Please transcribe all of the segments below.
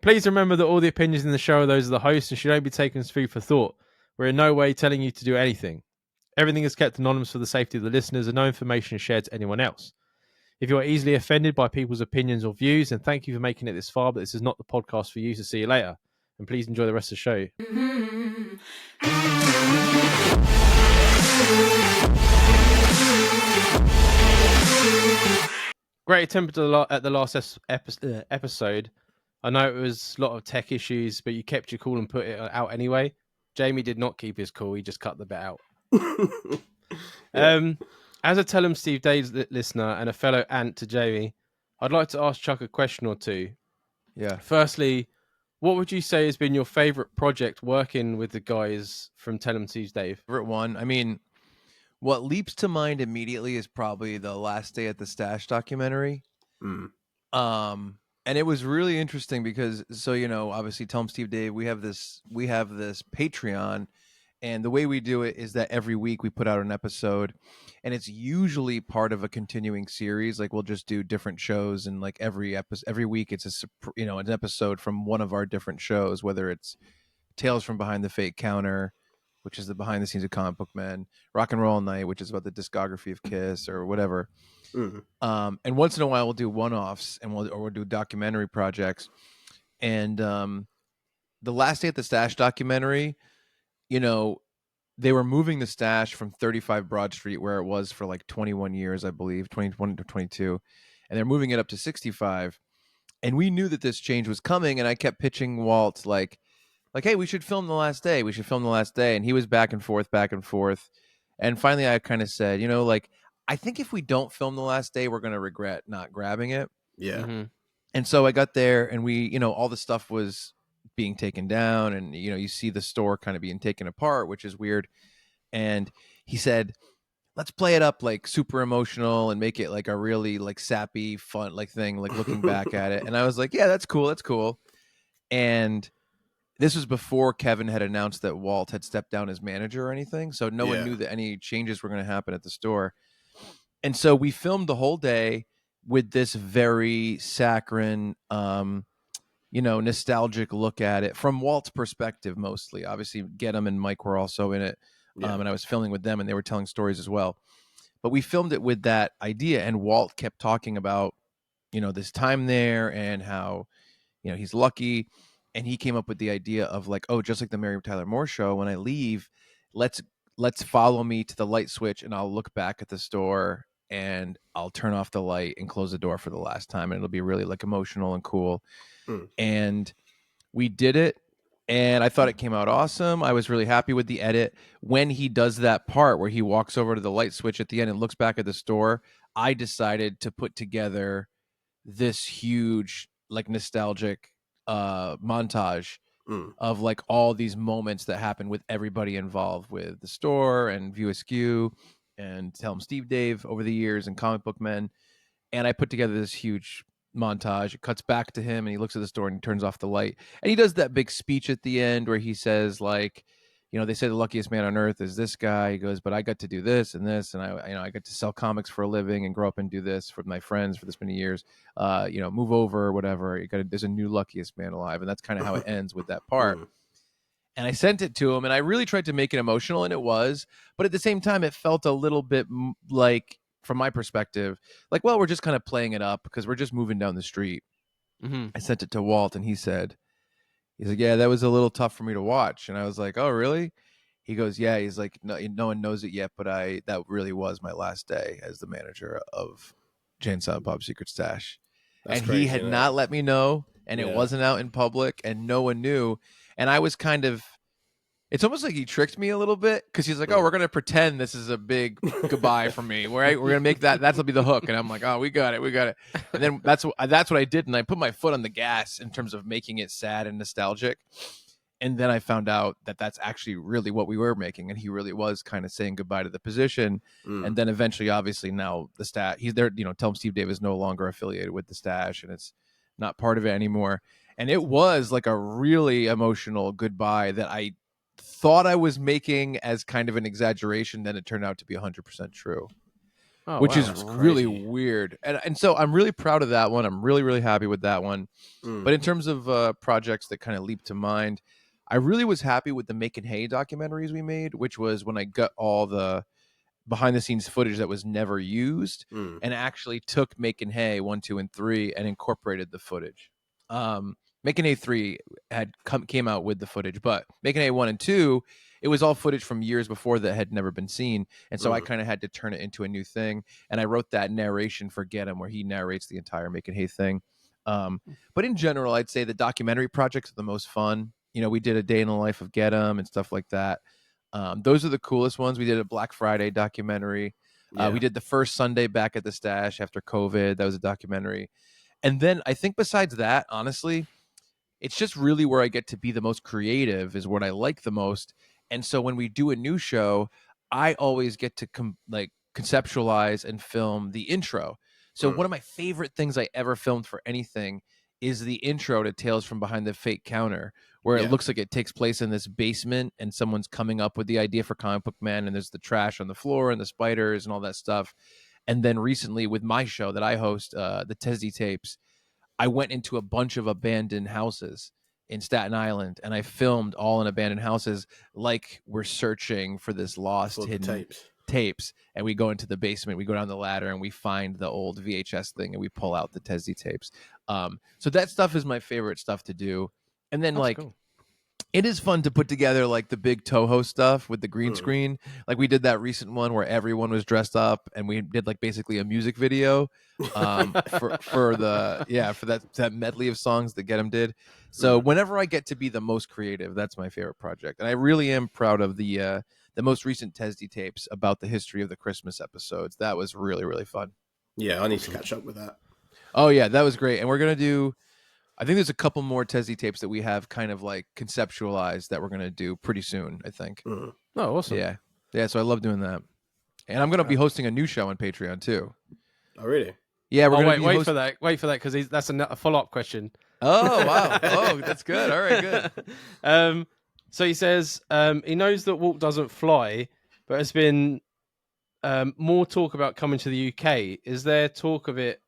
Please remember that all the opinions in the show are those of the host and should only be taken as food for thought. We're in no way telling you to do anything. Everything is kept anonymous for the safety of the listeners and no information is shared to anyone else. If you are easily offended by people's opinions or views, then thank you for making it this far, but this is not the podcast for you, so see you later. And please enjoy the rest of the show. Great attempt at the last episode. I know it was a lot of tech issues, but you kept your cool and put it out anyway. Jamie did not keep his cool. He just cut the bit out. Yeah. As a Tell 'em Steve Dave listener and a fellow ant to Jamie, I'd like to ask Chuck a question or two. Yeah. Firstly, what would you say has been your favorite project working with the guys from Tell 'em Steve Dave? Favorite one? I mean, what leaps to mind immediately is probably the Last Day at the Stash documentary. And it was really interesting because, so, obviously Tell 'em Steve Dave, we have this Patreon, and the way we do it is that every week we put out an episode, and it's usually part of a continuing series. Like we'll just do different shows, and like every week it's an episode from one of our different shows, whether it's Tales from Behind the Fake Counter, which is the behind the scenes of Comic Book Men, Rock and Roll Night, which is about the discography of Kiss or whatever. Mm-hmm. And once in a while we'll do one-offs and we'll do documentary projects. And the Last Day at the Stash documentary, they were moving the stash from 35 Broad Street, where it was for like 21 years, I believe, 21 to 22, and they're moving it up to 65. And we knew that this change was coming, and I kept pitching Walt like, hey, we should film the last day. We should film the last day. And he was back and forth. And finally I kind of said, I think if we don't film the last day, we're going to regret not grabbing it. Yeah. Mm-hmm. And so I got there, and we, all the stuff was being taken down, and you see the store kind of being taken apart, which is weird. And he said, let's play it up like super emotional and make it like a really like sappy fun like thing, like looking back at it. And I was like, yeah, that's cool. And this was before Kevin had announced that Walt had stepped down as manager or anything, so no one knew that any changes were going to happen at the store. And so we filmed the whole day with this very saccharine nostalgic look at it from Walt's perspective mostly. Obviously, Gedham and Mike were also in it, and I was filming with them, and they were telling stories as well. But we filmed it with that idea, and Walt kept talking about, this time there and how, he's lucky, and he came up with the idea of like, oh, just like the Mary Tyler Moore Show, when I leave, let's follow me to the light switch, and I'll look back at the store, and I'll turn off the light and close the door for the last time, and it'll be really like emotional and cool. And we did it, and I thought it came out awesome. I was really happy with the edit. When he does that part where he walks over to the light switch at the end and looks back at the store, I decided to put together this huge like nostalgic montage of like all these moments that happened with everybody involved with the store and View Askew and Tell 'em Steve Dave over the years and Comic Book Men. And I put together this huge montage. It cuts back to him, and he looks at the store and he turns off the light, and he does that big speech at the end where he says like, they say the luckiest man on earth is this guy. He goes, but I got to do this and this, and I got to sell comics for a living and grow up and do this for my friends for this many years. Move over or whatever. There's a new luckiest man alive, and that's kind of how it ends with that part. And I sent it to him, and I really tried to make it emotional, and it was, but at the same time, it felt a little bit like, from my perspective, like, well, we're just kind of playing it up because we're just moving down the street. Mm-hmm. I sent it to Walt, and he's like, yeah, that was a little tough for me to watch. And I was like, oh, really? He goes, yeah. He's like, no one knows it yet, but that really was my last day as the manager of Jay and Silent Bob's Secret Stash. That's crazy, he had not let me know, and it wasn't out in public, and no one knew. And I was kind of, it's almost like he tricked me a little bit, because he's like, oh, we're going to pretend this is a big goodbye for me. We're going to make that'll be the hook. And I'm like, oh, we got it. And then that's what I did. And I put my foot on the gas in terms of making it sad and nostalgic. And then I found out that that's actually really what we were making. And he really was kind of saying goodbye to the position. And then eventually, obviously, now the Stash, he's there, Tell 'em Steve Dave is no longer affiliated with the Stash, and it's not part of it anymore. And it was like a really emotional goodbye that I thought I was making as kind of an exaggeration, then it turned out to be 100% true. Oh, which wow. is That's really crazy. weird. And so I'm really proud of that one. I'm really, really happy with that one. Mm. But in terms of projects that kind of leap to mind, I really was happy with the Making Hay documentaries we made, which was when I got all the behind the scenes footage that was never used Mm. and actually took Making Hay 1, 2, and 3 and incorporated the footage. Making Hay 3 came out with the footage, but Making Hay 1 and 2, it was all footage from years before that had never been seen. And so I kind of had to turn it into a new thing. And I wrote that narration for Get Him, where he narrates the entire Making Hay thing. But in general, I'd say the documentary projects are the most fun. You know, we did a day in the life of Get Him and stuff like that. Those are the coolest ones. We did a Black Friday documentary. Yeah. We did the first Sunday back at the stash after COVID. That was a documentary. And then I think besides that, honestly, it's just really where I get to be the most creative is what I like the most. And so when we do a new show, I always get to conceptualize and film the intro. So one of my favorite things I ever filmed for anything is the intro to Tales from Behind the Fake Counter, where it looks like it takes place in this basement and someone's coming up with the idea for Comic Book Man, and there's the trash on the floor and the spiders and all that stuff. And then recently with my show that I host, the Tesdy Tapes, I went into a bunch of abandoned houses in Staten Island, and I filmed all in abandoned houses like we're searching for this lost hidden tapes. And we go into the basement, we go down the ladder, and we find the old VHS thing, and we pull out the Tesdy tapes. So that stuff is my favorite stuff to do. And then That's cool. it is fun to put together like the big Toho stuff with the green screen. Like we did that recent one where everyone was dressed up and we did like basically a music video for that medley of songs that Get 'Em did. So whenever I get to be the most creative, that's my favorite project. And I really am proud of the most recent Tesdy tapes about the history of the Christmas episodes. That was really, really fun. Yeah, I need to catch up with that. Oh yeah, that was great. And we're going to do, I think there's a couple more Tesdy tapes that we have kind of like conceptualized that we're going to do pretty soon, I think. Oh, awesome. Yeah. Yeah, so I love doing that. And I'm going to be hosting a new show on Patreon too. Oh, really? Yeah, we're going to wait for that. Wait for that because that's a follow-up question. Oh, wow. Oh, that's good. All right, good. So he says he knows that Walt doesn't fly, but there's been more talk about coming to the UK. Is there talk of it?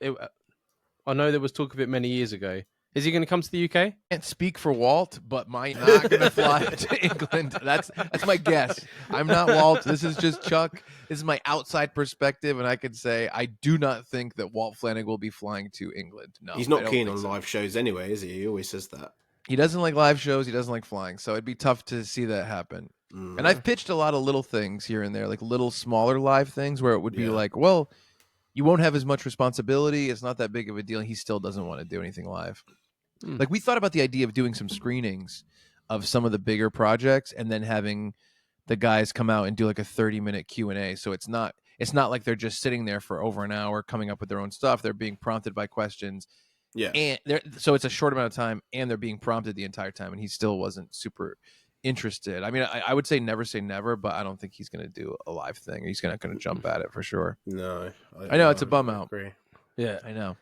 I know there was talk of it many years ago. Is he going to come to the UK? Can't speak for Walt, but might not going to fly to England. That's my guess. I'm not Walt. This is just Chuck. This is my outside perspective, and I can say I do not think that Walt Flanagan will be flying to England. No, he's not keen on live shows anyway, is he? He always says that. He doesn't like live shows. He doesn't like flying, so it'd be tough to see that happen. And I've pitched a lot of little things here and there, like little smaller live things where it would be like, well, you won't have as much responsibility. It's not that big of a deal. He still doesn't want to do anything live. Like we thought about the idea of doing some screenings of some of the bigger projects and then having the guys come out and do like a 30-minute Q&A. So it's not like they're just sitting there for over an hour coming up with their own stuff. They're being prompted by questions. Yeah. And so it's a short amount of time and they're being prompted the entire time. And he still wasn't super interested. I mean, I would say never, but I don't think he's going to do a live thing. He's not going to jump at it for sure. No. I know it's a bum out. Agree. Yeah, I know.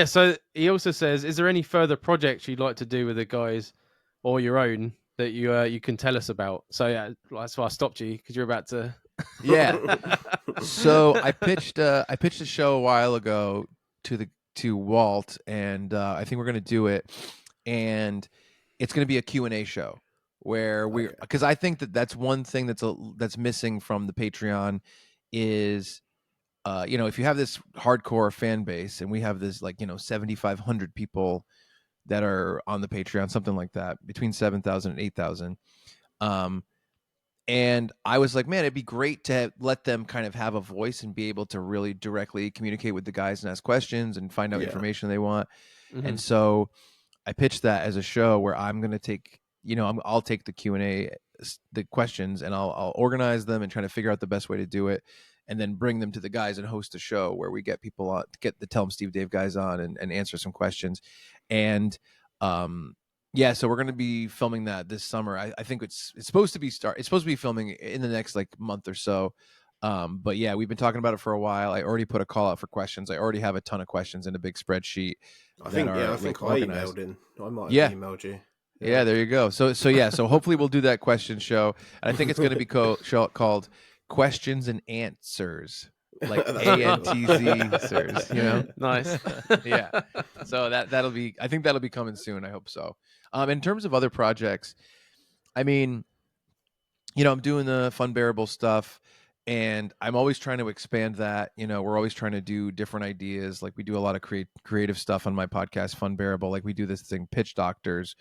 So he also says, is there any further projects you'd like to do with the guys or your own that you can tell us about? So yeah, that's why I stopped you because you're about to. Yeah. So I pitched a show a while ago to Walt, and I think we're going to do it, and it's going to be a Q&A show where because I think that's one thing that's missing from the Patreon is. If you have this hardcore fan base and we have this 7,500 people that are on the Patreon, something like that, between 7,000 and 8,000. And I was like, man, it'd be great to let them kind of have a voice and be able to really directly communicate with the guys and ask questions and find out information they want. Mm-hmm. And so I pitched that as a show where I'm going to take, I'll take the Q&A, the questions, and I'll organize them and try to figure out the best way to do it. And then bring them to the guys and host a show where we get people on, get the Tell 'em Steve Dave guys on and answer some questions. And so we're going to be filming that this summer. I think it's supposed to be filming in the next month or so. But yeah, we've been talking about it for a while. I already put a call out for questions. I already have a ton of questions in a big spreadsheet. I think I emailed in. I might have emailed you. Yeah, there you go. So hopefully we'll do that question show. And I think it's going to be called Questions and Answers. like ANTZ, sirs, you know? Nice. Yeah. So that'll be, I think that'll be coming soon. I hope so. In terms of other projects, I mean, I'm doing the Funbearable stuff, and I'm always trying to expand that. We're always trying to do different ideas. Like, we do a lot of creative stuff on my podcast, Funbearable. Like, we do this thing, Pitch Doctors,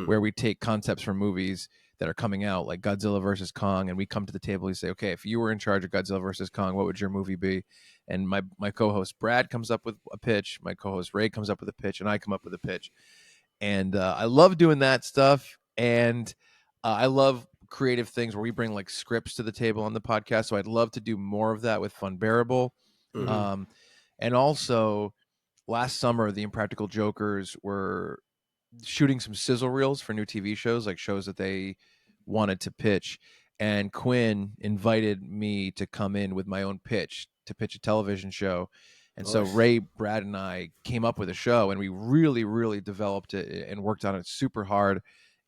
where we take concepts from movies that are coming out, like Godzilla versus Kong, and we come to the table and say, okay, if you were in charge of Godzilla versus Kong, what would your movie be? And my co-host Brad comes up with a pitch, my co-host Ray comes up with a pitch, and I come up with a pitch. And I love doing that stuff. And I love creative things where we bring like scripts to the table on the podcast. So I'd love to do more of that with Funbearable. And also, last summer, the Impractical Jokers were shooting some sizzle reels for new TV shows, like shows that they wanted to pitch. And Quinn invited me to come in with my own pitch to pitch a television show. And so Ray, Brad, and I came up with a show, and we really, really developed it and worked on it super hard.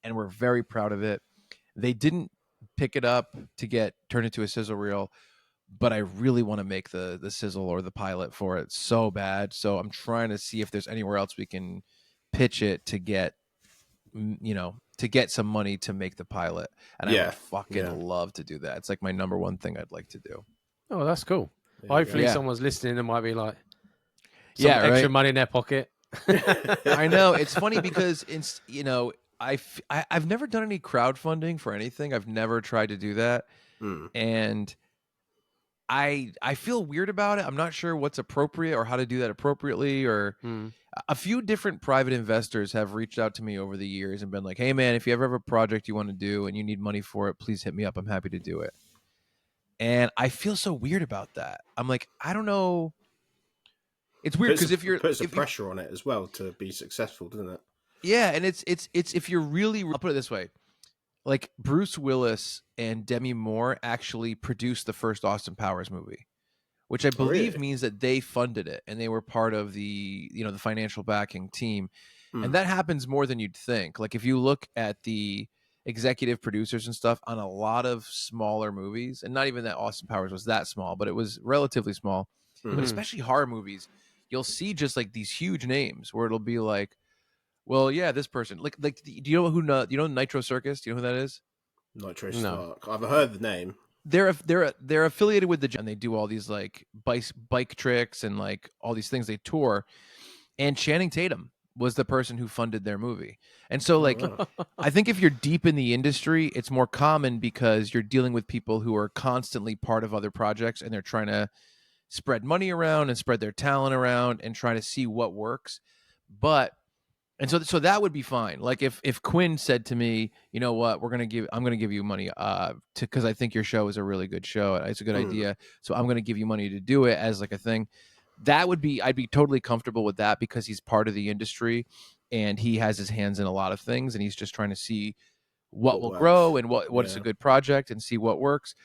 And we're very proud of it. They didn't pick it up to get turned into a sizzle reel, but I really want to make the sizzle or the pilot for it so bad. So I'm trying to see if there's anywhere else we can pitch it to get, to get some money to make the pilot. And I would fucking love to do that. It's like my number one thing I'd like to do. Oh, that's cool. Hopefully someone's listening and might be like, some extra money in their pocket. I know. It's funny because I've never done any crowdfunding for anything. I've never tried to do that. And I feel weird about it. I'm not sure what's appropriate or how to do that appropriately. Or a few different private investors have reached out to me over the years and been like, hey man, if you ever have a project you want to do and you need money for it, please hit me up. I'm happy to do it. And I feel so weird about that. I'm like, I don't know. It's weird because if you're puts some pressure on it as well to be successful, doesn't it? Yeah, and it's if you're really, I'll put it this way, like Bruce Willis and Demi Moore actually produced the first Austin Powers movie, which I believe means that they funded it and they were part of the the financial backing team, and that happens more than you'd think. Like if you look at the executive producers and stuff on a lot of smaller movies, and not even that Austin Powers was that small, but it was relatively small, but especially horror movies, you'll see just like these huge names where it'll be like, well, yeah, this person, like, do you know Nitro Circus? Do you know who that is? Nitro Spark. I've heard the name. They're affiliated with and they do all these like bike tricks and like all these things. They tour, and Channing Tatum was the person who funded their movie. And so like, I think if you're deep in the industry, it's more common because you're dealing with people who are constantly part of other projects and they're trying to spread money around and spread their talent around and try to see what works. And so that would be fine. Like if Quinn said to me, you know what, I'm going to give you money because I think your show is a really good show. It's a good idea. So I'm going to give you money to do it as like a thing. I'd be totally comfortable with that because he's part of the industry and he has his hands in a lot of things and he's just trying to see what will grow and what is a good project and see what works.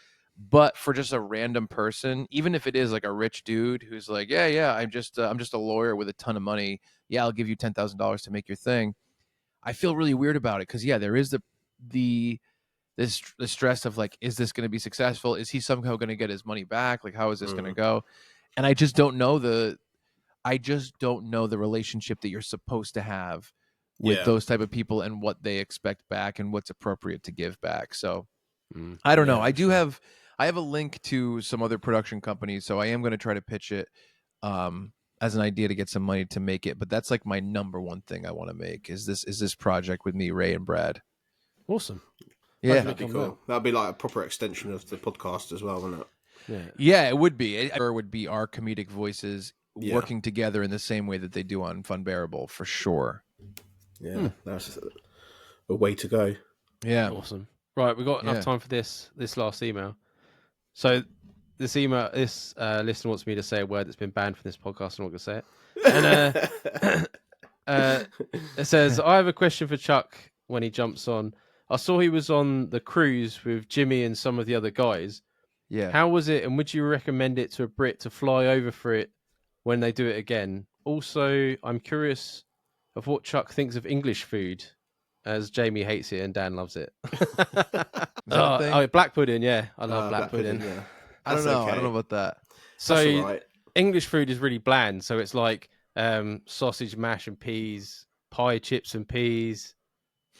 But for just a random person, even if it is like a rich dude who's like, I'm just a lawyer with a ton of money. Yeah, I'll give you $10,000 to make your thing. I feel really weird about it because there is the stress of like, is this going to be successful? Is he somehow going to get his money back? Like, how is this going to go? And I just don't know the relationship that you're supposed to have with those type of people and what they expect back and what's appropriate to give back. So I don't know. I have a link to some other production companies, so I am going to try to pitch it as an idea to get some money to make it. But that's like my number one thing I want to make is this project with me, Ray, and Brad. Awesome. Yeah, that'd be cool. That'd be like a proper extension of the podcast as well, wouldn't it? Yeah, it would be. It would be our comedic voices working together in the same way that they do on Funbearable, for sure. Yeah, that's a way to go. Yeah, awesome. Right, we've got enough time for this last email. So this listener wants me to say a word that's been banned from this podcast. I'm not going to say it. And it says, I have a question for Chuck when he jumps on. I saw he was on the cruise with Jimmy and some of the other guys. Yeah. How was it? And would you recommend it to a Brit to fly over for it when they do it again? Also, I'm curious of what Chuck thinks of English food, as Jamie hates it and Dan loves it. Black pudding, yeah. I love black pudding. Yeah. I don't know. Okay. I don't know about that. So That's all right. English food is really bland. So it's like sausage, mash, and peas, pie, chips, and peas,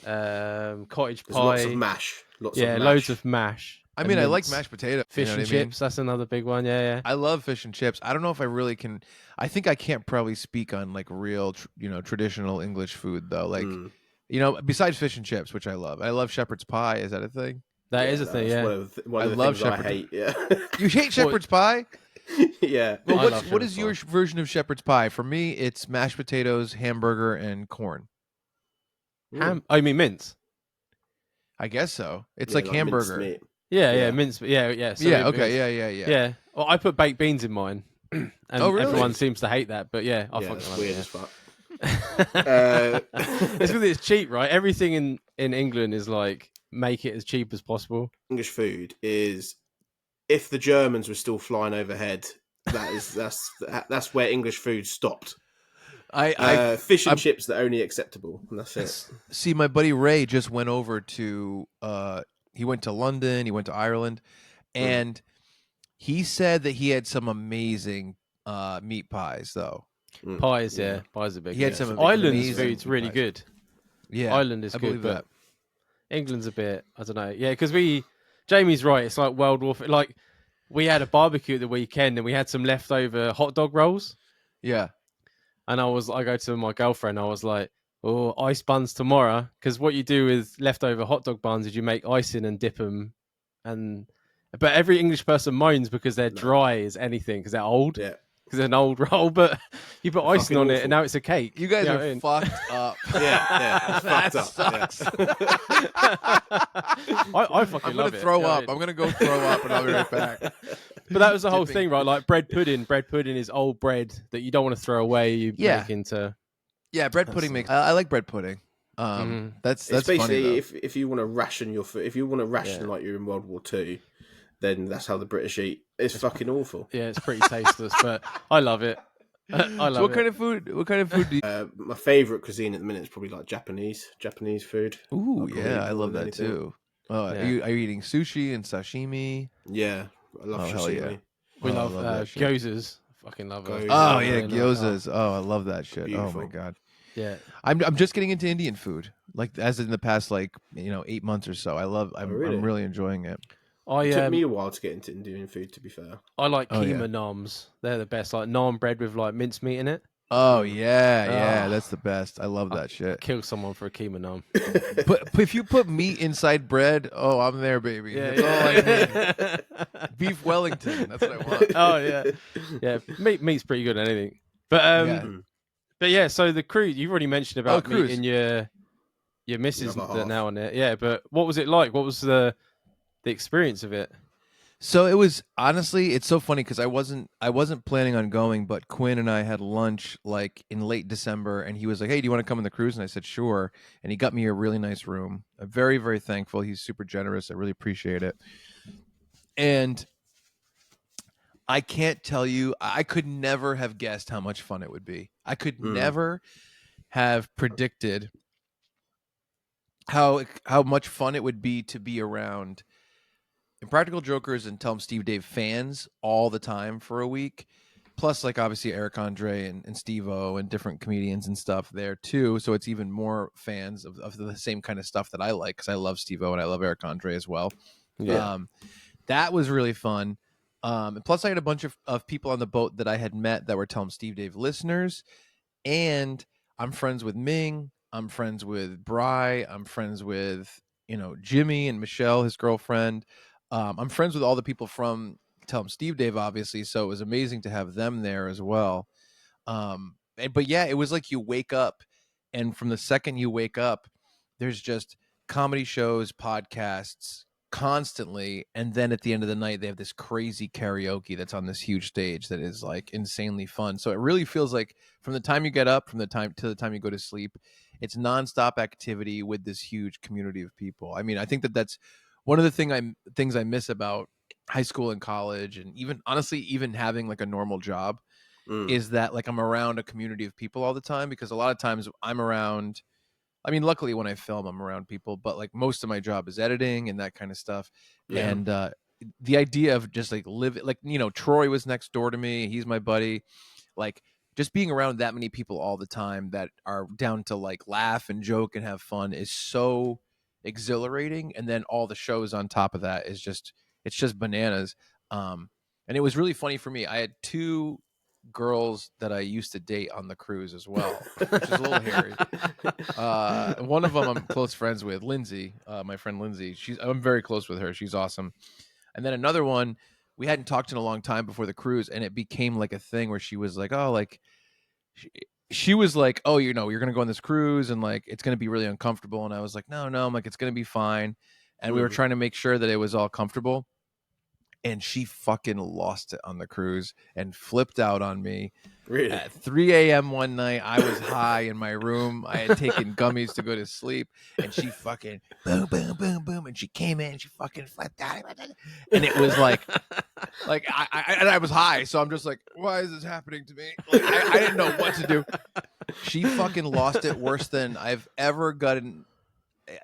cottage There's pie. lots of mash. Loads of mash. I mean, I like mashed potato. Fish and chips. That's another big one. Yeah. I love fish and chips. I don't know if I really can. I think I can't probably speak on like real, traditional English food though. Like, besides fish and chips, which I love. I love shepherd's pie. Is that a thing? That is a thing. Yeah. One of the things I hate. Yeah. You hate shepherd's pie? Yeah. Well, what is your version of shepherd's pie? For me, it's mashed potatoes, hamburger, and corn. Oh, you mean mince? I guess so. It's like hamburger. Meat. Yeah, mince. Yeah. So okay. Yeah. Well, I put baked beans in mine, and really? everyone seems to hate that. But yeah, I fucking that's love weird it. as fuck. It's because it's cheap, right? Everything in England is like make it as cheap as possible. English food is, if the Germans were still flying overhead, that's where English food stopped. Fish and chips, they're only acceptable, and that's it. See, my buddy Ray just went over to. He went to London. He went to Ireland, and he said that he had some amazing meat pies, though. Pies, pies are big. He had some Ireland's food's really good. Yeah, Ireland is good, but that. England's a bit. I don't know. Yeah, because Jamie's right. It's like World War. Like we had a barbecue at the weekend, and we had some leftover hot dog rolls. Yeah. And I go to my girlfriend. I was like, "Oh, ice buns tomorrow." Because what you do with leftover hot dog buns is you make icing and dip them. But every English person moans because they're dry as anything because they're old. Yeah. Because they're an old roll, but you put icing on it, and now it's a cake. You guys are fucked up. Yeah, that sucks. I fucking love it. I'm gonna throw up. I'm gonna go throw up, and I'll be right back. But that was the whole thing, right? Like bread pudding. Bread pudding is old bread that you don't want to throw away. You make into. Yeah, bread pudding makes. I like bread pudding. That's it's basically funny, if you want to ration your food, if you want to ration like you're in World War II, then that's how the British eat. It's fucking awful. Yeah, it's pretty tasteless, but I love it. So what kind of food do you... my favorite cuisine at the minute is probably like Japanese food. Ooh, yeah, I love that too. Oh, yeah. Are you eating sushi and sashimi? Yeah, I love sashimi. Yeah. We love gyozas. Fucking love it. Oh yeah, gyozas. Oh, I love that shit. Beautiful. Oh my god. Yeah, I'm just getting into Indian food, like as in the past 8 months or so. I'm really enjoying it. It took me a while to get into Indian food, to be fair. I like keema naans. They're the best. Like naan bread with like mincemeat in it. Oh yeah, that's the best. I love that shit. I'd kill someone for a keema naan. But if you put meat inside bread, oh, I'm there, baby. That's all I need. Beef Wellington. That's what I want. Oh yeah. Meat's pretty good at anything. But yeah. So the cruise you've already mentioned about meeting your missus now on it. Yeah, but what was it like? What was the experience of it? So it was, honestly, it's so funny because I wasn't planning on going, but Quinn and I had lunch like in late December, and he was like, "Hey, do you want to come on the cruise?" And I said, "Sure." And he got me a really nice room. I'm very, very thankful. He's super generous. I really appreciate it. And I can't tell you, I could never have guessed how much fun it would be. I could never have predicted how much fun it would be to be around Impractical Jokers and Tell 'em Steve Dave fans all the time for a week. Plus, like, obviously Eric Andre and Steve-O and different comedians and stuff there too. So it's even more fans of the same kind of stuff that I like, because I love Steve-O and I love Eric Andre as well. Yeah. That was really fun. And plus, I had a bunch of people on the boat that I had met that were Tell 'em Steve Dave listeners. And I'm friends with Ming. I'm friends with Bri. I'm friends with, Jimmy and Michelle, his girlfriend. I'm friends with all the people from Tell 'em Steve Dave, obviously. So it was amazing to have them there as well. But yeah, it was like you wake up, and from the second you wake up, there's just comedy shows, podcasts constantly. And then at the end of the night, they have this crazy karaoke that's on this huge stage that is like insanely fun. So it really feels like from the time you get up, from the time to the time you go to sleep, it's nonstop activity with this huge community of people. I mean, I think that's one of the things I miss about high school and college, and even honestly, even having like a normal job, is that like I'm around a community of people all the time, because a lot of times I'm around, I mean, luckily when I film, I'm around people, but like most of my job is editing and that kind of stuff. Yeah. And the idea of just like live, like, you know, Troy was next door to me. He's my buddy. Like, just being around that many people all the time that are down to like laugh and joke and have fun is so exhilarating. And then all the shows on top of that is just, it's just bananas. And it was really funny for me. I had 2 girls that I used to date on the cruise as well, which is a little hairy. One of them I'm close friends with, Lindsay, my friend Lindsay. I'm very close with her. She's awesome. And then another one, we hadn't talked in a long time before the cruise, and it became like a thing where she was like, oh, like, she was like, oh, you know, you're going to go on this cruise and like, it's going to be really uncomfortable. And I was like, no, I'm like, it's going to be fine. And we were trying to make sure that it was all comfortable. And she fucking lost it on the cruise and flipped out on me. Really? At 3 a.m. one night, I was high in my room. I had taken gummies to go to sleep, and she fucking boom, boom, boom, boom, and she came in, and she fucking flipped out, and it was like I was high, so I'm just like, why is this happening to me? Like, I didn't know what to do. She fucking lost it worse than I've ever gotten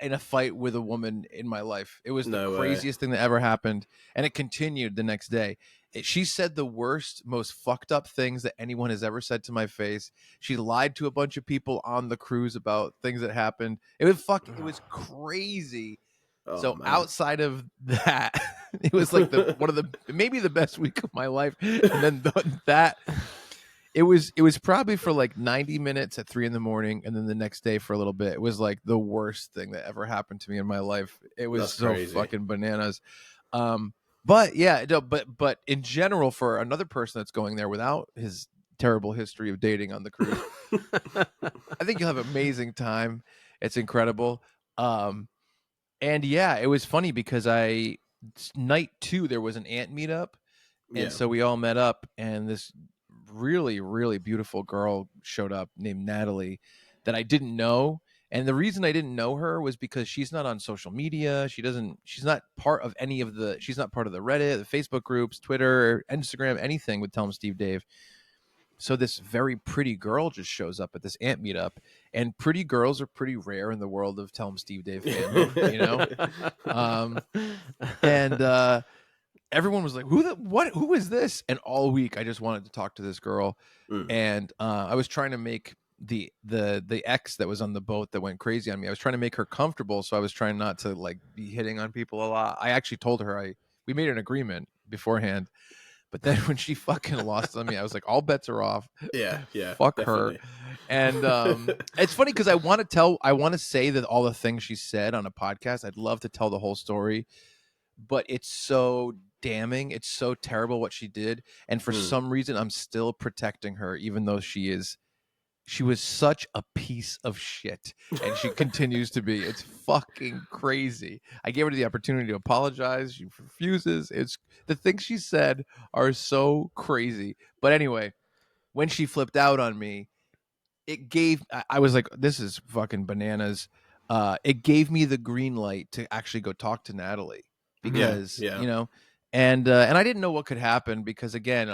in a fight with a woman in my life. It was the craziest thing that ever happened, and it continued the next day. She said the worst, most fucked up things that anyone has ever said to my face. She lied to a bunch of people on the cruise about things that happened. It was crazy. Oh, so man. Outside of that, it was like maybe the best week of my life. And then that it was probably for like 90 minutes at 3 a.m, and then the next day for a little bit. It was like the worst thing that ever happened to me in my life. It was so crazy. Fucking bananas. But yeah, but in general, for another person that's going there without his terrible history of dating on the cruise, I think you'll have an amazing time. It's incredible. And yeah, it was funny because night 2 there was an ant meetup, and so we all met up, and this really, really beautiful girl showed up named Natalie that I didn't know. And the reason I didn't know her was because she's not on social media. She's not part of she's not part of the Reddit, the Facebook groups, Twitter, Instagram, anything with Tell 'em Steve Dave. So this very pretty girl just shows up at this ant meetup, and pretty girls are pretty rare in the world of Tell 'em Steve Dave fandom, you know? And everyone was like, who is this? And all week I just wanted to talk to this girl. And I was trying to make the ex that was on the boat that went crazy on me, I was trying to make her comfortable, so I was trying not to like be hitting on people a lot. I actually told her we made an agreement beforehand, but then when she fucking lost on me, I was like, all bets are off. Yeah, Fuck definitely. her. And it's funny because I want to say that all the things she said on a podcast, I'd love to tell the whole story, but it's so damning, it's so terrible what she did, and for some reason I'm still protecting her, even though she was such a piece of shit, and she continues to be. It's fucking crazy. I gave her the opportunity to apologize. She refuses. It's the things she said are so crazy. But anyway, when she flipped out on me, I was like, this is fucking bananas. It gave me the green light to actually go talk to Natalie because, you know, and I didn't know what could happen because, again,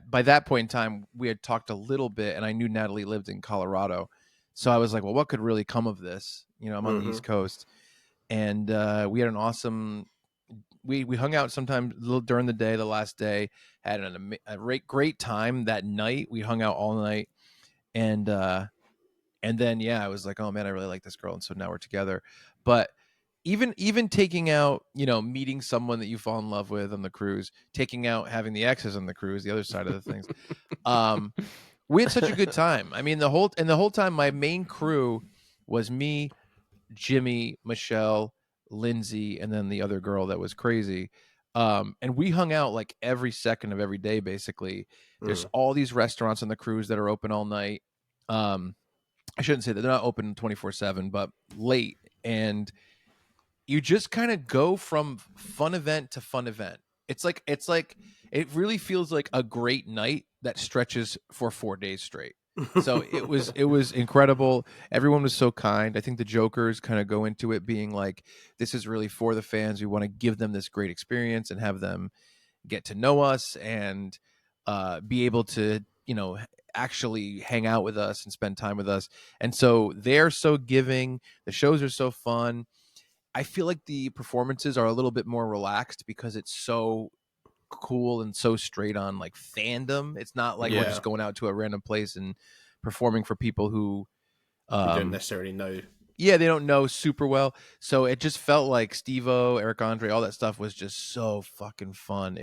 by that point in time, we had talked a little bit, and I knew Natalie lived in Colorado. So I was like, well, what could really come of this? You know, I'm on the East Coast. And we had an awesome – we hung out sometime during the day, the last day, had a great time that night. We hung out all night. And then, yeah, I was like, oh, man, I really like this girl. And so now we're together. But even taking out, you know, meeting someone that you fall in love with on the cruise, taking out having the exes on the cruise, the other side of the things, we had such a good time. I mean, the whole time, my main crew was me, Jimmy, Michelle, Lindsay, and then the other girl that was crazy. And we hung out like every second of every day, basically. There's all these restaurants on the cruise that are open all night. I shouldn't say that they're not open 24/7, but late. And you just kind of go from fun event to fun event. It's like it really feels like a great night that stretches for 4 days straight. So it was incredible. Everyone was so kind. I think the jokers kind of go into it being like, this is really for the fans. We want to give them this great experience and have them get to know us and be able to, you know, actually hang out with us and spend time with us. And so they're so giving. The shows are so fun. I feel like the performances are a little bit more relaxed because it's so cool and so straight on like fandom. It's not like we're just going out to a random place and performing for people who don't necessarily know. Yeah, they don't know super well. So it just felt like Steve-O, Eric Andre, all that stuff was just so fucking fun.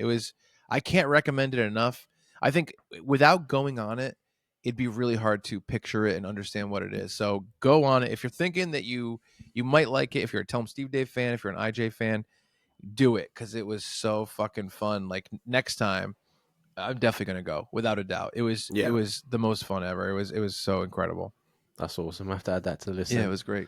I can't recommend it enough. I think without going on it, it'd be really hard to picture it and understand what it is. So go on it. If you're thinking that you might like it, if you're a Tell 'em Steve Dave fan, if you're an IJ fan, do it because it was so fucking fun. Like next time, I'm definitely gonna go without a doubt. It was the most fun ever. It was so incredible. That's awesome. I have to add that to the list. Yeah, it was great.